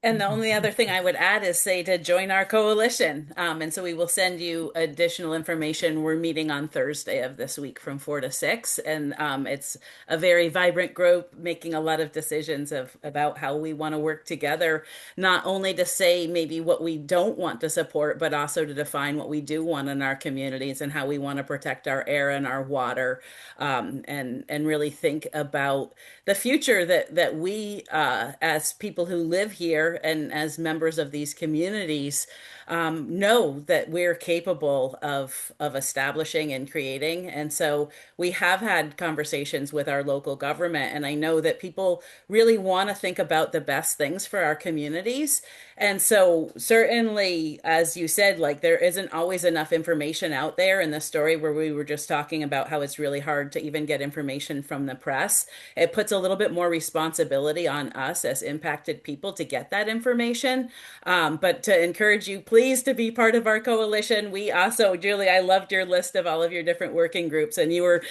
And the only other thing I would add is say to join our coalition. And so we will send you additional information. We're meeting on Thursday of this week from 4 to 6. And it's a very vibrant group making a lot of decisions about how we want to work together, not only to say maybe what we don't want to support, but also to define what we do want in our communities and how we want to protect our air and our water, and really think about the future that we, as people who live here and as members of these communities, know that we're capable of establishing and creating. And so we have had conversations with our local government, and I know that people really want to think about the best things for our communities. And so certainly, as you said, like there isn't always enough information out there. In the story where we were just talking about how it's really hard to even get information from the press, it puts a little bit more responsibility on us as impacted people to get that information. But to encourage you, please, to be part of our coalition. We also, Julie, I loved your list of all of your different working groups, and you were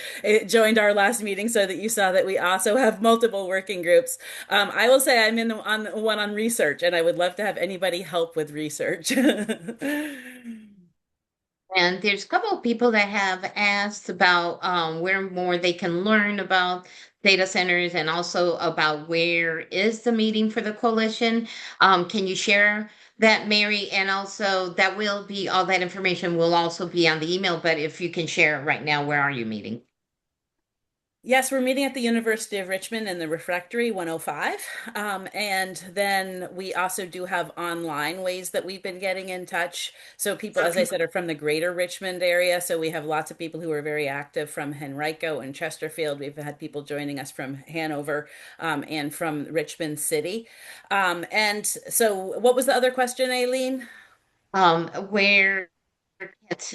joined our last meeting so that you saw that we also have multiple working groups. I will say I'm in on one on research, and I would love to have anybody help with research. And there's a couple of people that have asked about where more they can learn about data centers and also about where is the meeting for the coalition. Can you share that, Mary? And also that will be, all that information will also be on the email, but if you can share it right now, where are you meeting? Yes, we're meeting at the University of Richmond in the Refectory 105. And then we also do have online ways that we've been getting in touch. So people, as I said, are from the greater Richmond area. So we have lots of people who are very active from Henrico and Chesterfield. We've had people joining us from Hanover, and from Richmond City. And so what was the other question, Aileen? Where it's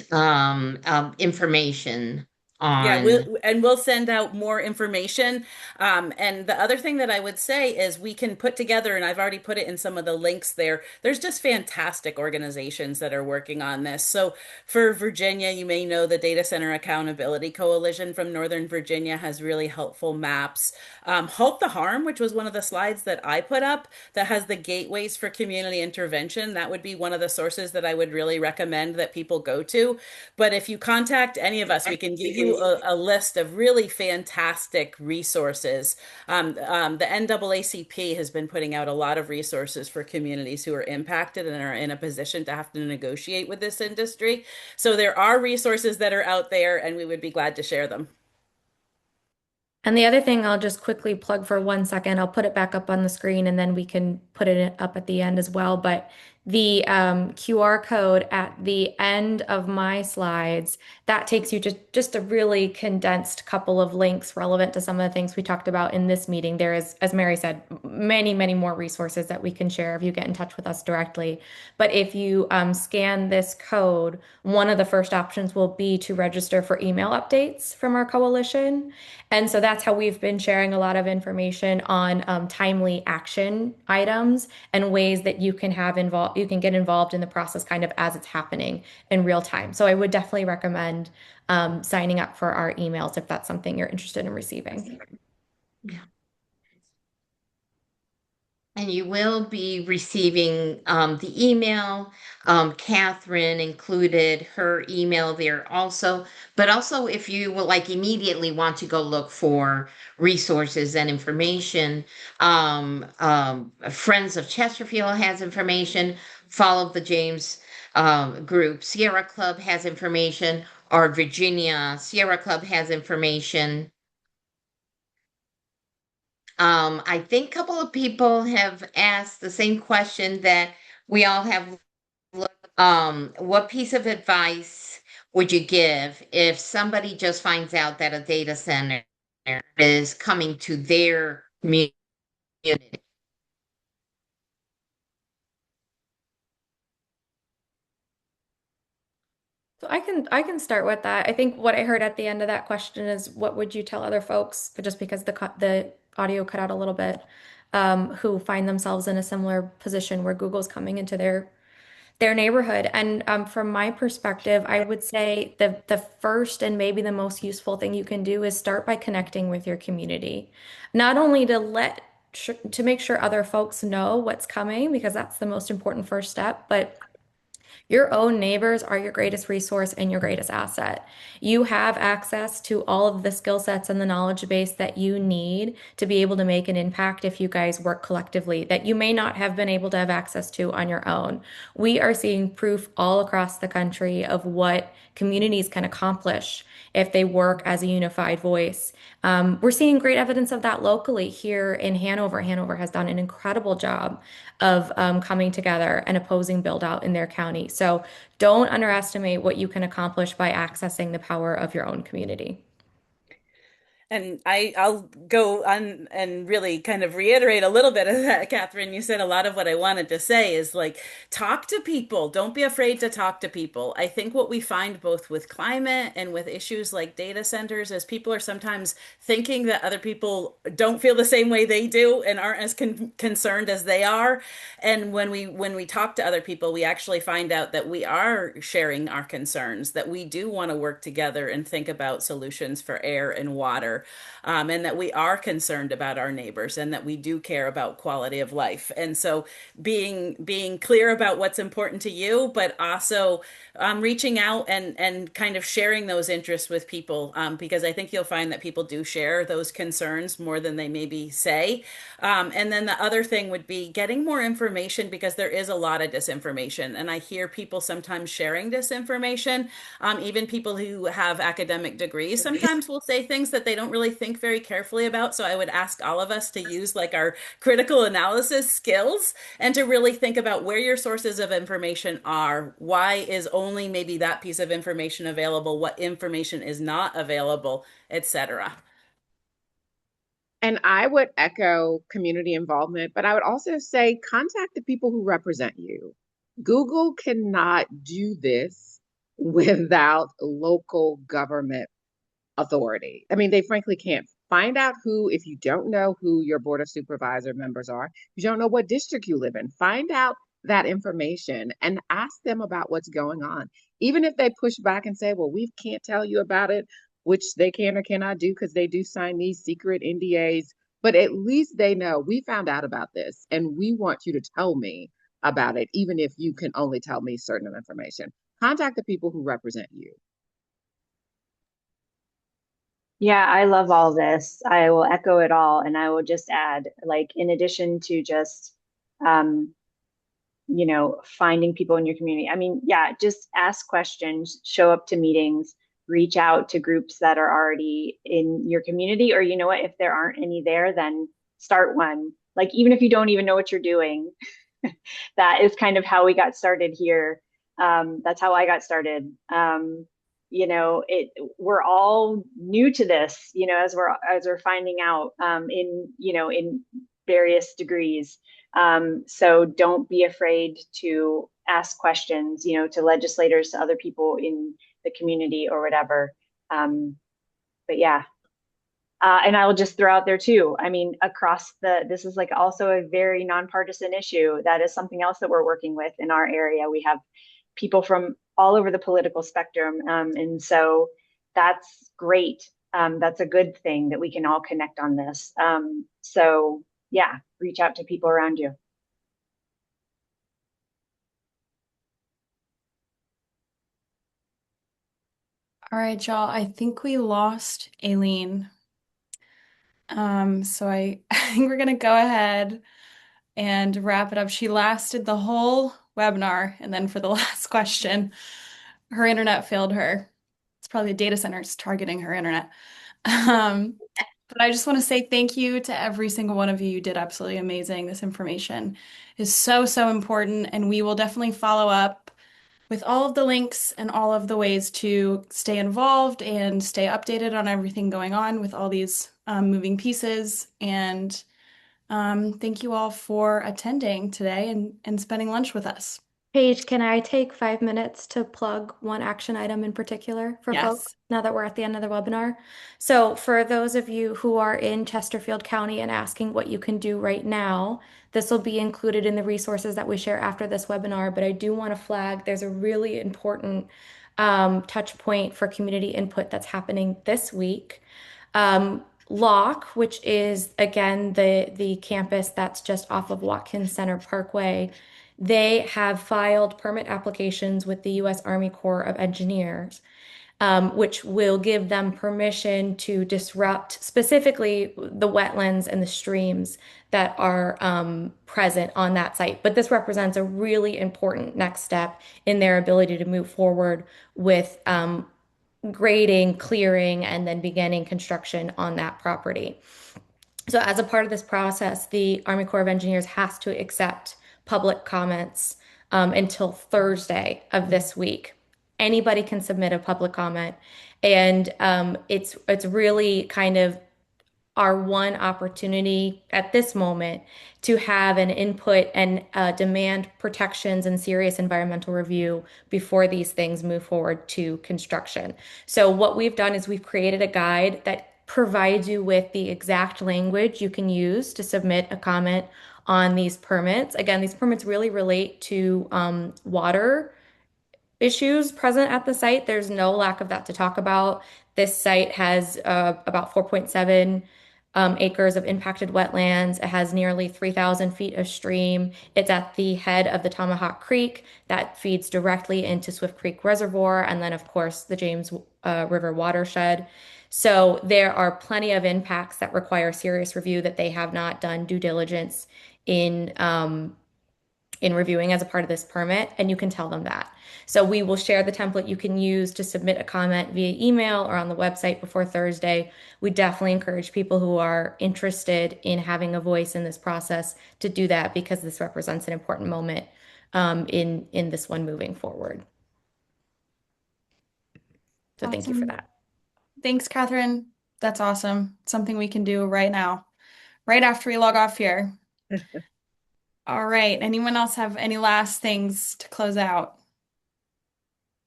information Yeah, on. we'll send out more information. And the other thing that I would say is we can put together, and I've already put it in some of the links there. There's just fantastic organizations that are working on this. So for Virginia, you may know the Data Center Accountability Coalition from Northern Virginia has really helpful maps. Halt the Harm, which was one of the slides that I put up, that has the gateways for community intervention. That would be one of the sources that I would really recommend that people go to. But if you contact any of us, we can give you a list of really fantastic resources. The NAACP has been putting out a lot of resources for communities who are impacted and are in a position to have to negotiate with this industry. So there are resources that are out there, and we would be glad to share them. And the other thing I'll just quickly plug for 1 second, I'll put it back up on the screen and then we can put it up at the end as well. But the QR code at the end of my slides, that takes you just a really condensed couple of links relevant to some of the things we talked about in this meeting. There is, as Mary said, many, many more resources that we can share if you get in touch with us directly. But if you scan this code, one of the first options will be to register for email updates from our coalition. And so that's how we've been sharing a lot of information on timely action items and ways that you can you can get involved in the process kind of as it's happening in real time. So I would definitely recommend signing up for our emails if that's something you're interested in receiving. Yeah. And you will be receiving the email. Katherine included her email there also. But also, if you will, like, immediately want to go look for resources and information, Friends of Chesterfield has information. Follow the James group. Sierra Club has information. Or Virginia Sierra Club has information. I think a couple of people have asked the same question that we all have. What piece of advice would you give if somebody just finds out that a data center is coming to their community? So I can start with that. I think what I heard at the end of that question is what would you tell other folks, but just because the audio cut out a little bit, who find themselves in a similar position where Google's coming into their neighborhood. And from my perspective, I would say the first and maybe the most useful thing you can do is start by connecting with your community. Not only to make sure other folks know what's coming, because that's the most important first step, but your own neighbors are your greatest resource and your greatest asset. You have access to all of the skill sets and the knowledge base that you need to be able to make an impact if you guys work collectively that you may not have been able to have access to on your own. We are seeing proof all across the country of what communities can accomplish if they work as a unified voice. We're seeing great evidence of that locally here in Hanover. Hanover has done an incredible job of coming together and opposing build out in their county. So don't underestimate what you can accomplish by accessing the power of your own community. And I'll go on and really kind of reiterate a little bit of that, Catherine. You said a lot of what I wanted to say is like, talk to people. Don't be afraid to talk to people. I think what we find both with climate and with issues like data centers is people are sometimes thinking that other people don't feel the same way they do and aren't as concerned as they are. And when we talk to other people, we actually find out that we are sharing our concerns, that we do want to work together and think about solutions for air and water, and that we are concerned about our neighbors and that we do care about quality of life. And so being clear about what's important to you, but also reaching out and kind of sharing those interests with people, because I think you'll find that people do share those concerns more than they maybe say. And then the other thing would be getting more information, because there is a lot of disinformation. And I hear people sometimes sharing disinformation. Even people who have academic degrees sometimes will say things that they don't really think very carefully about. So I would ask all of us to use like our critical analysis skills and to really think about where your sources of information are. Why is only maybe that piece of information available? What information is not available, etc. And I would echo community involvement, but I would also say contact the people who represent you. Google cannot do this without local government authority. I mean, they frankly can't. Find out who, if you don't know who your board of supervisor members are, you don't know what district you live in, find out that information and ask them about what's going on. Even if they push back and say, well, we can't tell you about it, which they can or cannot do because they do sign these secret NDAs, but at least they know we found out about this and we want you to tell me about it, even if you can only tell me certain information. Contact the people who represent you. Yeah, I love all this. I will echo it all. And I will just add, like, in addition to just, um, finding people in your community. I mean, yeah, just ask questions, show up to meetings, reach out to groups that are already in your community, or you know what, if there aren't any there, then start one. Like, even if you don't even know what you're doing, that is kind of how we got started here. That's how I got started. We're all new to this, as we're finding out, in various degrees. So don't be afraid to ask questions, to legislators, to other people in the community or whatever. But yeah. And I will just throw out there too. I mean, this is like also a very nonpartisan issue. That is something else that we're working with in our area. We have people from all over the political spectrum. And so that's great. That's a good thing that we can all connect on this. So yeah, reach out to people around you. All right, y'all. I think we lost Aileen. So I think we're gonna go ahead and wrap it up. She lasted the whole webinar, and then for the last question, her internet failed her. It's probably the data centers targeting her internet. But I just want to say thank you to every single one of you. You did absolutely amazing. This information is so, so important, and we will definitely follow up with all of the links and all of the ways to stay involved and stay updated on everything going on with all these moving pieces. And thank you all for attending today and spending lunch with us. Paige, can I take 5 minutes to plug one action item in particular for folks Yes. now that we're at the end of the webinar? So, for those of you who are in Chesterfield County and asking what you can do right now, this will be included in the resources that we share after this webinar. But I do want to flag there's a really important touch point for community input that's happening this week. Locke, which is again the campus that's just off of Watkins Center Parkway, they have filed permit applications with the U.S. Army Corps of Engineers, which will give them permission to disrupt specifically the wetlands and the streams that are present on that site. But this represents a really important next step in their ability to move forward with grading, clearing, and then beginning construction on that property. So as a part of this process, the Army Corps of Engineers has to accept public comments until Thursday of this week. Anybody can submit a public comment, and it's really kind of our one opportunity at this moment to have an input and demand protections and serious environmental review before these things move forward to construction. So what we've done is we've created a guide that provides you with the exact language you can use to submit a comment on these permits. Again, these permits really relate to water issues present at the site. There's no lack of that to talk about. This site has about 4.7 acres of impacted wetlands. It has nearly 3,000 feet of stream. It's at the head of the Tomahawk Creek that feeds directly into Swift Creek Reservoir, and then, of course, the James River watershed. So there are plenty of impacts that require serious review that they have not done due diligence in reviewing as a part of this permit, and you can tell them that. So we will share the template you can use to submit a comment via email or on the website before Thursday. We definitely encourage people who are interested in having a voice in this process to do that because this represents an important moment in this one moving forward. So thank you for Awesome. that. Thanks, Catherine. That's awesome. Something we can do right now, right after we log off here. All right. Anyone else have any last things to close out?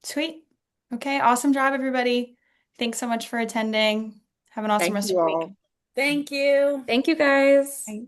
Sweet. Okay. Awesome job, everybody. Thanks so much for attending. Have an awesome Thank rest of you your all. week. Thank you. Thank you, guys. Bye.